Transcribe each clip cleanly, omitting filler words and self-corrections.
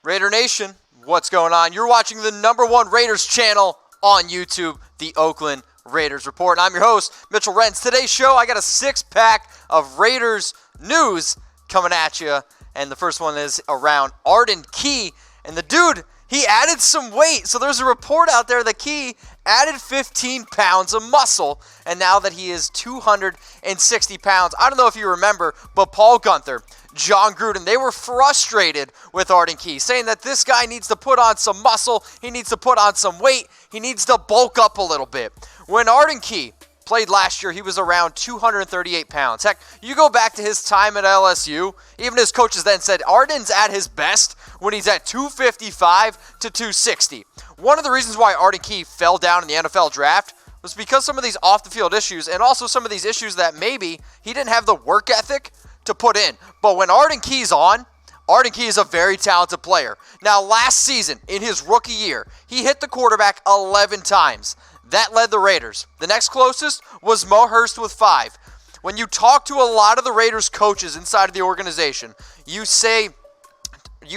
Raider Nation, what's going on? You're watching the #1 Raiders channel on YouTube, the Oakland Raiders Report. And I'm your host, Mitchell Renz. Today's show, I got a 6-pack of Raiders news coming at you. And the first one is around Arden Key. And the dude, he added some weight. So there's a report out there that Key added 15 pounds of muscle. And now that he is 260 pounds. I don't know if you remember, but Paul Guenther, John Gruden, they were frustrated with Arden Key, saying that this guy needs to put on some muscle, he needs to put on some weight, he needs to bulk up a little bit. When Arden Key played last year, he was around 238 pounds. Heck, you go back to his time at LSU, even his coaches then said Arden's at his best when he's at 255 to 260. One of the reasons why Arden Key fell down in the NFL draft was because some of these off-the-field issues and also some of these issues that maybe he didn't have the work ethic to put in. But when Arden Key's on, Arden Key is a very talented player. Now, last season, in his rookie year, he hit the quarterback 11 times. That led the Raiders. The next closest was Mo Hurst with 5. When you talk to a lot of the Raiders coaches inside of the organization, you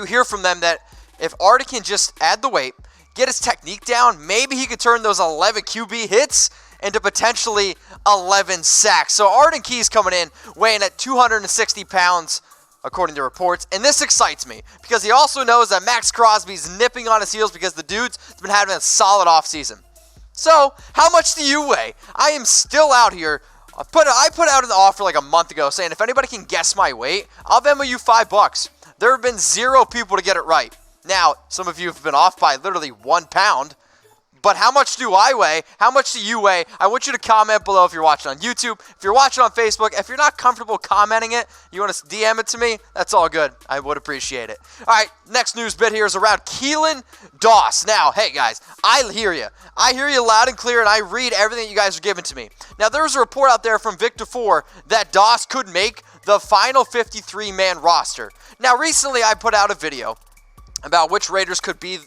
hear from them that if Arden can just add the weight, get his technique down, maybe he could turn those 11 QB hits into potentially 11 sacks. So Arden Key's coming in weighing at 260 pounds, according to reports. And this excites me because he also knows that Max Crosby's nipping on his heels because the dude's been having a solid offseason. So, how much do you weigh? I am still out here. I put out an offer like a month ago saying if anybody can guess my weight, I'll Venmo you $5. There have been 0 people to get it right. Now, some of you have been off by literally 1 pound. But how much do I weigh? How much do you weigh? I want you to comment below if you're watching on YouTube. If you're watching on Facebook, if you're not comfortable commenting it, you want to DM it to me, that's all good. I would appreciate it. All right, next news bit here is around Keelan Doss. Now, hey guys, I hear you. I hear you loud and clear, and I read everything you guys are giving to me. Now, there was a report out there from Victor 4 that Doss could make the final 53-man roster. Now, recently I put out a video about which Raiders could be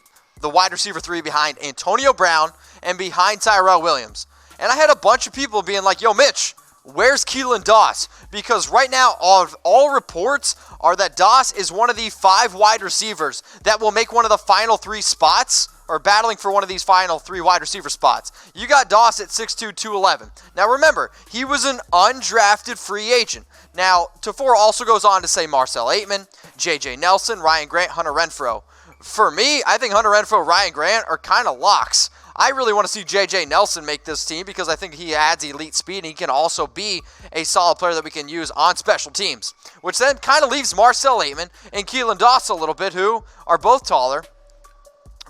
the wide receiver 3 behind Antonio Brown and behind Tyrell Williams. And I had a bunch of people being like, yo, Mitch, where's Keelan Doss? Because right now, all reports are that Doss is one of the 5 wide receivers that will make one of the final 3 spots, or battling for one of these final 3 wide receiver spots. You got Doss at 6'2", 211. Now remember, he was an undrafted free agent. Now, Tafur also goes on to say Marcel Aitman, J.J. Nelson, Ryan Grant, Hunter Renfrow. For me, I think Hunter Renfrow, Ryan Grant are kind of locks. I really want to see J.J. Nelson make this team because I think he adds elite speed and he can also be a solid player that we can use on special teams. Which then kind of leaves Marcel Aitman and Keelan Doss a little bit, who are both taller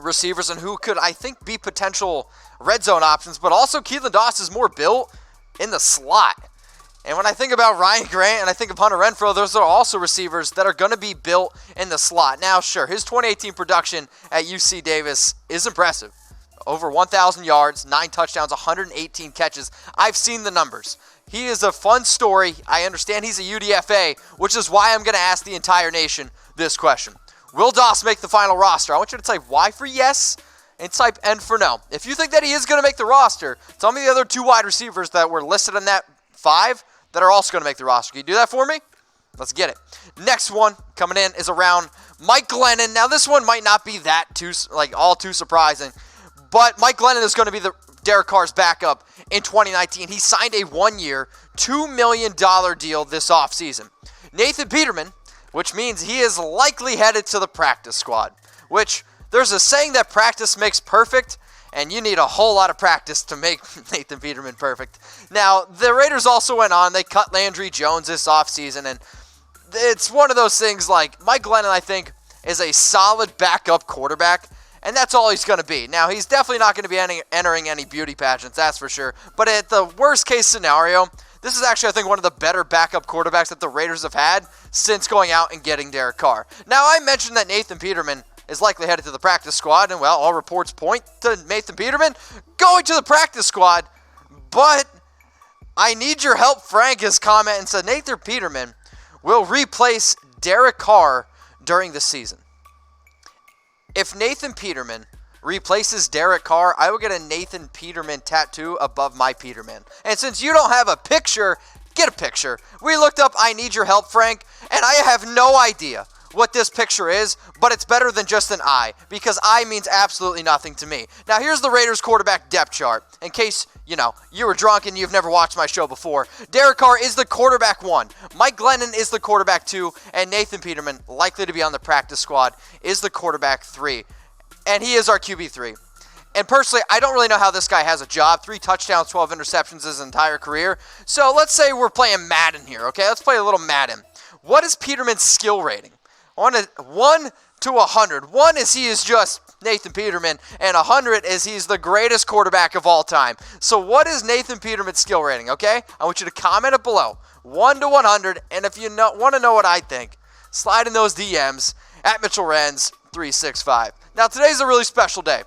receivers and who could, I think, be potential red zone options. But also Keelan Doss is more built in the slot. And when I think about Ryan Grant and I think of Hunter Renfrow, those are also receivers that are going to be built in the slot. Now, sure, his 2018 production at UC Davis is impressive. Over 1,000 yards, 9 touchdowns, 118 catches. I've seen the numbers. He is a fun story. I understand he's a UDFA, which is why I'm going to ask the entire nation this question. Will Doss make the final roster? I want you to type Y for yes and type N for no. If you think that he is going to make the roster, tell me the other 2 wide receivers that were listed in that 5 that are also going to make the roster. Can you do that for me? Let's get it. Next one coming in is around Mike Glennon. Now, this one might not be that all too surprising, but Mike Glennon is going to be the Derek Carr's backup in 2019. He signed a 1-year, $2 million deal this offseason. Nathan Peterman, which means he is likely headed to the practice squad, which there's a saying that practice makes perfect, and you need a whole lot of practice to make Nathan Peterman perfect. Now, the Raiders also went on. They cut Landry Jones this offseason, and it's one of those things like Mike Glennon, I think, is a solid backup quarterback, and that's all he's going to be. Now, he's definitely not going to be entering any beauty pageants, that's for sure. But at the worst-case scenario, this is actually, I think, one of the better backup quarterbacks that the Raiders have had since going out and getting Derek Carr. Now, I mentioned that Nathan Peterman is likely headed to the practice squad, and well, all reports point to Nathan Peterman going to the practice squad, but I need your help, Frank has commented and said Nathan Peterman will replace Derek Carr during the season. If Nathan Peterman replaces Derek Carr, I will get a Nathan Peterman tattoo above my Peterman. And since you don't have a picture, get a picture. We looked up I need your help, Frank, and I have no idea what this picture is, but it's better than just an eye, because eye means absolutely nothing to me. Now, here's the Raiders quarterback depth chart, in case, you were drunk and you've never watched my show before. Derek Carr is the quarterback 1. Mike Glennon is the quarterback 2. And Nathan Peterman, likely to be on the practice squad, is the quarterback 3. And he is our QB3. And personally, I don't really know how this guy has a job. 3 touchdowns, 12 interceptions his entire career. So let's say we're playing Madden here, okay? Let's play a little Madden. What is Peterman's skill rating? 1 to 100. 1 is he is just Nathan Peterman, and 100 is he's the greatest quarterback of all time. So what is Nathan Peterman's skill rating, okay? I want you to comment it below. 1 to 100, and if you want to know what I think, slide in those DMs at MitchellRenz365. Now, today's a really special day.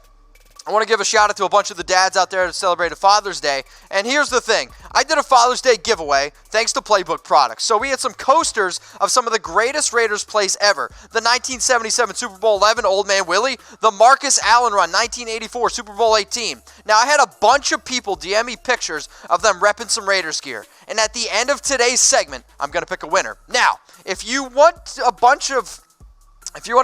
I want to give a shout out to a bunch of the dads out there that celebrated Father's Day. And here's the thing. I did a Father's Day giveaway thanks to Playbook Products. So we had some coasters of some of the greatest Raiders plays ever. The 1977 Super Bowl 11 Old Man Willie. The Marcus Allen run 1984 Super Bowl 18. Now I had a bunch of people DM me pictures of them repping some Raiders gear. And at the end of today's segment, I'm going to pick a winner. Now, if you want to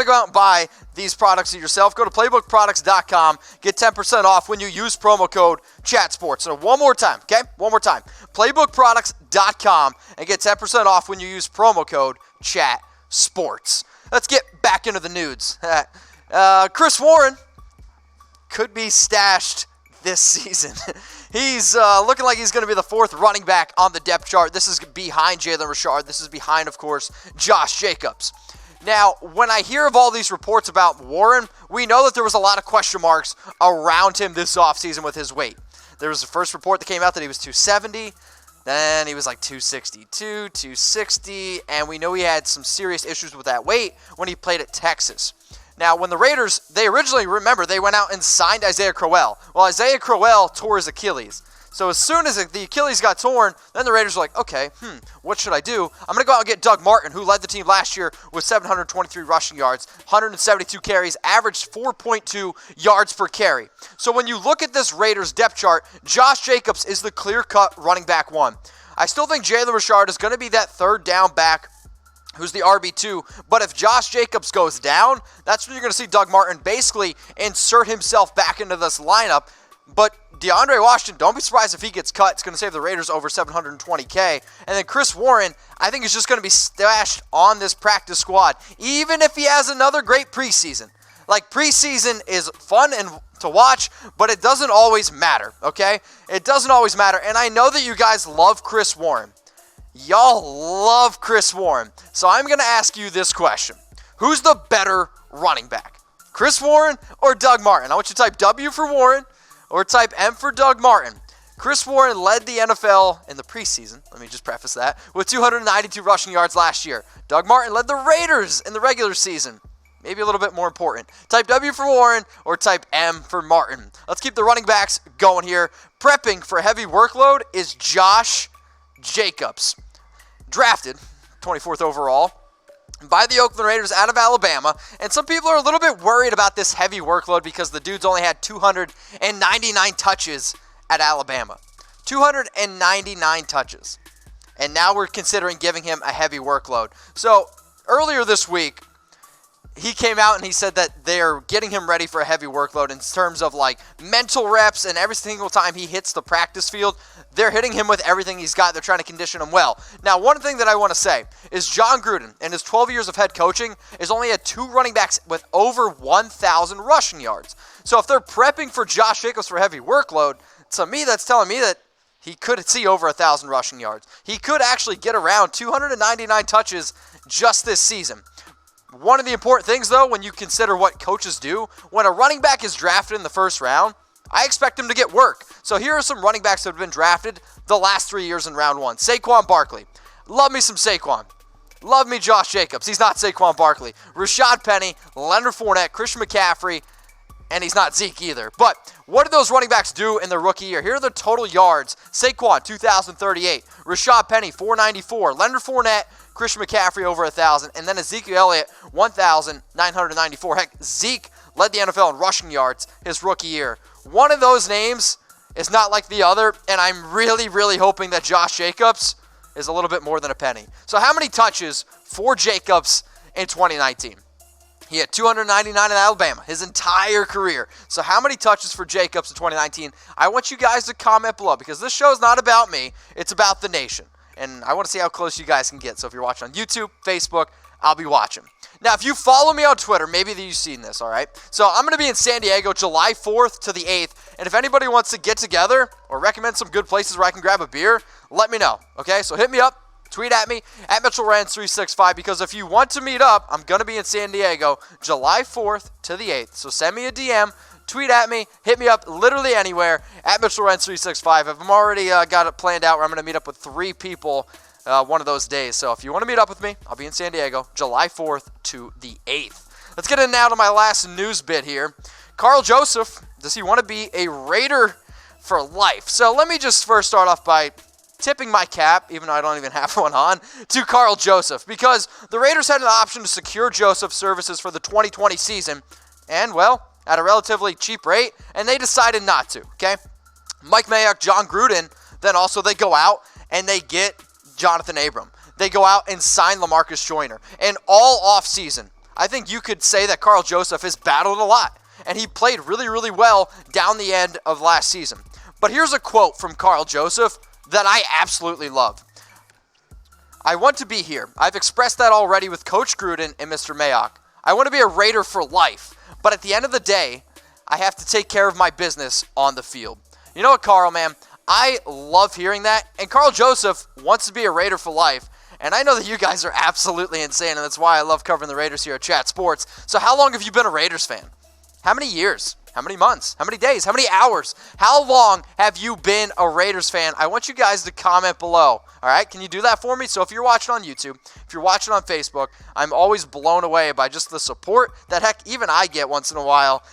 go out and buy these products yourself, go to playbookproducts.com. Get 10% off when you use promo code CHATSPORTS. So one more time, okay? One more time. Playbookproducts.com and get 10% off when you use promo code CHATSPORTS. Let's get back into the nudes. Chris Warren could be stashed this season. He's looking like he's going to be the 4th running back on the depth chart. This is behind Jalen Richard. This is behind, of course, Josh Jacobs. Now, when I hear of all these reports about Warren, we know that there was a lot of question marks around him this offseason with his weight. There was the first report that came out that he was 270, then he was like 262, 260, and we know he had some serious issues with that weight when he played at Texas. Now, when the Raiders, they originally, remember, they went out and signed Isaiah Crowell. Well, Isaiah Crowell tore his Achilles. So as soon as the Achilles got torn, then the Raiders were like, okay, what should I do? I'm going to go out and get Doug Martin, who led the team last year with 723 rushing yards, 172 carries, averaged 4.2 yards per carry. So when you look at this Raiders depth chart, Josh Jacobs is the clear-cut running back 1. I still think Jalen Richard is going to be that 3rd down back who's the RB2, but if Josh Jacobs goes down, that's when you're going to see Doug Martin basically insert himself back into this lineup. But DeAndre Washington, don't be surprised if he gets cut. It's going to save the Raiders over $720K. And then Chris Warren, I think, is just going to be stashed on this practice squad, even if he has another great preseason. Like, preseason is fun and to watch, but it doesn't always matter, okay? It doesn't always matter. And I know that you guys love Chris Warren. Y'all love Chris Warren. So I'm going to ask you this question. Who's the better running back? Chris Warren or Doug Martin? I want you to type W for Warren or type M for Doug Martin. Chris Warren led the NFL in the preseason, let me just preface that, with 292 rushing yards last year. Doug Martin led the Raiders in the regular season. Maybe a little bit more important. Type W for Warren or type M for Martin. Let's keep the running backs going here. Prepping for a heavy workload is Josh Jacobs. Drafted 24th overall by the Oakland Raiders out of Alabama. And some people are a little bit worried about this heavy workload because the dude's only had 299 touches at Alabama. 299 touches. And now we're considering giving him a heavy workload. So earlier this week, he came out and he said that they're getting him ready for a heavy workload in terms of like mental reps, and every single time he hits the practice field, they're hitting him with everything he's got. They're trying to condition him well. Now, one thing that I want to say is John Gruden, in his 12 years of head coaching, has only had 2 running backs with over 1,000 rushing yards. So if they're prepping for Josh Jacobs for a heavy workload, to me, that's telling me that he could see over 1,000 rushing yards. He could actually get around 299 touches just this season. One of the important things, though, when you consider what coaches do, when a running back is drafted in the first round, I expect him to get work. So here are some running backs that have been drafted the last 3 years in round 1. Saquon Barkley. Love me some Saquon. Love me Josh Jacobs. He's not Saquon Barkley. Rashad Penny, Leonard Fournette, Christian McCaffrey, and he's not Zeke either. But what did those running backs do in their rookie year? Here are the total yards. Saquon, 2,038. Rashad Penny, 494. Leonard Fournette, Christian McCaffrey, over 1,000. And then Ezekiel Elliott, 1,994. Heck, Zeke led the NFL in rushing yards his rookie year. One of those names is not like the other, and I'm really, really hoping that Josh Jacobs is a little bit more than a penny. So how many touches for Jacobs in 2019. He had 299 in Alabama his entire career. So how many touches for Jacobs in 2019? I want you guys to comment below because this show is not about me. It's about the nation. And I want to see how close you guys can get. So if you're watching on YouTube, Facebook, I'll be watching. Now, if you follow me on Twitter, maybe you've seen this, all right? So I'm going to be in San Diego July 4th to the 8th. And if anybody wants to get together or recommend some good places where I can grab a beer, let me know, okay? So hit me up. Tweet at me, at MitchellRand365, because if you want to meet up, I'm going to be in San Diego July 4th to the 8th. So send me a DM, tweet at me, hit me up literally anywhere, at MitchellRand365. I've already got it planned out where I'm going to meet up with 3 people one of those days. So if you want to meet up with me, I'll be in San Diego July 4th to the 8th. Let's get in now to my last news bit here. Karl Joseph, does he want to be a Raider for life? So let me just first start off by tipping my cap, even though I don't even have one on, to Karl Joseph, because the Raiders had an option to secure Joseph's services for the 2020 season, and, well, at a relatively cheap rate, and they decided not to, okay? Mike Mayock, John Gruden, then also they go out and they get Johnathan Abram. They go out and sign LaMarcus Joyner. And all offseason, I think you could say that Karl Joseph has battled a lot, and he played really, really well down the end of last season. But here's a quote from Karl Joseph that I absolutely love. I want to be here. I've expressed that already with Coach Gruden and Mr. Mayock. I want to be a Raider for life, but at the end of the day, I have to take care of my business on the field. You know what, Karl, man? I love hearing that, and Karl Joseph wants to be a Raider for life, and I know that you guys are absolutely insane, and that's why I love covering the Raiders here at Chat Sports. So how long have you been a Raiders fan? How many years? How many months? How many days? How many hours? How long have you been a Raiders fan? I want you guys to comment below. All right? Can you do that for me? So if you're watching on YouTube, if you're watching on Facebook, I'm always blown away by just the support that, heck, even I get once in a while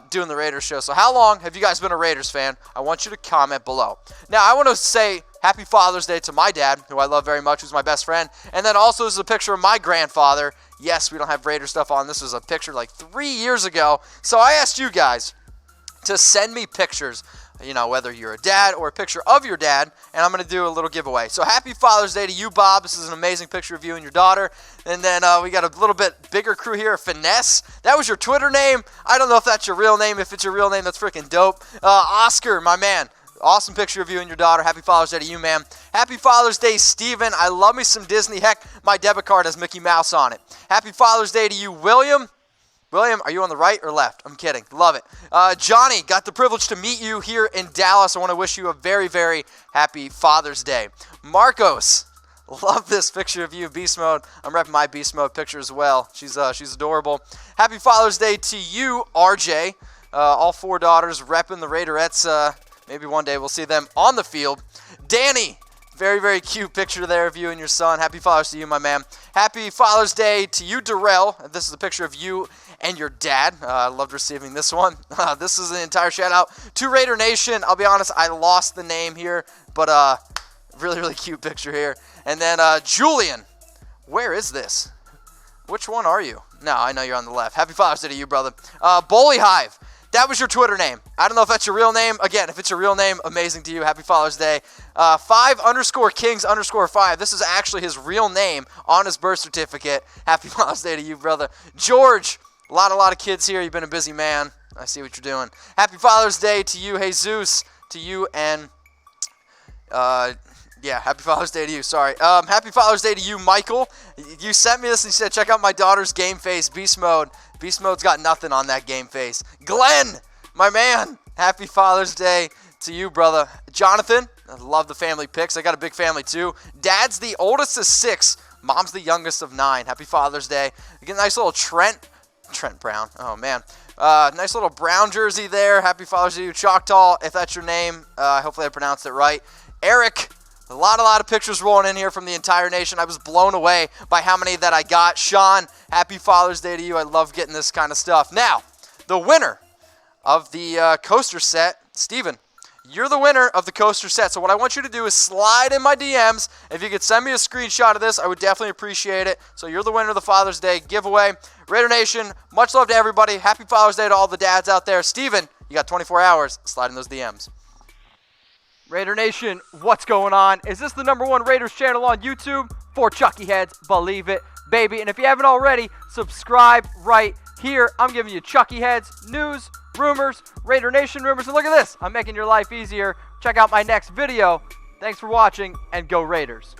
doing the Raiders show. So how long have you guys been a Raiders fan? I want you to comment below. Now, I want to say Happy Father's Day to my dad, who I love very much, who's my best friend. And then also this is a picture of my grandfather. Yes, we don't have Raider stuff on. This was a picture like 3 years ago. So I asked you guys to send me pictures, you know, whether you're a dad or a picture of your dad, and I'm going to do a little giveaway. So happy Father's Day to you, Bob. This is an amazing picture of you and your daughter. And then we got a little bit bigger crew here, Finesse. That was your Twitter name. I don't know if that's your real name. If it's your real name, that's freaking dope. Oscar, my man. Awesome picture of you and your daughter. Happy Father's Day to you, man. Happy Father's Day, Steven. I love me some Disney. Heck, my debit card has Mickey Mouse on it. Happy Father's Day to you, William. William, are you on the right or left? I'm kidding. Love it. Johnny, got the privilege to meet you here in Dallas. I want to wish you a very, very happy Father's Day. Marcos, love this picture of you, Beast Mode. I'm repping my Beast Mode picture as well. She's adorable. Happy Father's Day to you, RJ. All 4 daughters repping the Raiderettes. Maybe one day we'll see them on the field. Danny, very, very cute picture there of you and your son. Happy Father's Day to you, my man. Happy Father's Day to you, Darrell. This is a picture of you and your dad. I loved receiving this one. This is an entire shout-out to Raider Nation. I'll be honest, I lost the name here, but really, really cute picture here. And then Julian, where is this? Which one are you? No, I know you're on the left. Happy Father's Day to you, brother. Bully Hive. That was your Twitter name. I don't know if that's your real name. Again, if it's your real name, amazing to you. Happy Father's Day. 5_Kings_5. This is actually his real name on his birth certificate. Happy Father's Day to you, brother. George, a lot of kids here. You've been a busy man. I see what you're doing. Happy Father's Day to you, Jesus. To you and, yeah, happy Father's Day to you. Sorry. Happy Father's Day to you, Michael. You sent me this and you said, check out my daughter's game face, Beast Mode. Beast Mode's got nothing on that game face. Glenn, my man, happy Father's Day to you, brother. Jonathan, I love the family pics. I got a big family, too. Dad's the oldest of 6. Mom's the youngest of 9. Happy Father's Day. You get a nice little Trent Brown. Oh, man. Nice little brown jersey there. Happy Father's Day to you, Choctaw, if that's your name. Hopefully I pronounced it right. Eric, a lot of pictures rolling in here from the entire nation. I was blown away by how many that I got. Sean, happy Father's Day to you. I love getting this kind of stuff. Now, the winner of the coaster set, Steven, you're the winner of the coaster set. So what I want you to do is slide in my DMs. If you could send me a screenshot of this, I would definitely appreciate it. So you're the winner of the Father's Day giveaway. Raider Nation, much love to everybody. Happy Father's Day to all the dads out there. Steven, you got 24 hours. Slide in those DMs. Raider Nation, what's going on? Is this the #1 Raiders channel on YouTube? For Chucky Heads, believe it, baby. And if you haven't already, subscribe right here. I'm giving you Chucky Heads, news, rumors, Raider Nation rumors. And look at this. I'm making your life easier. Check out my next video. Thanks for watching, and go Raiders.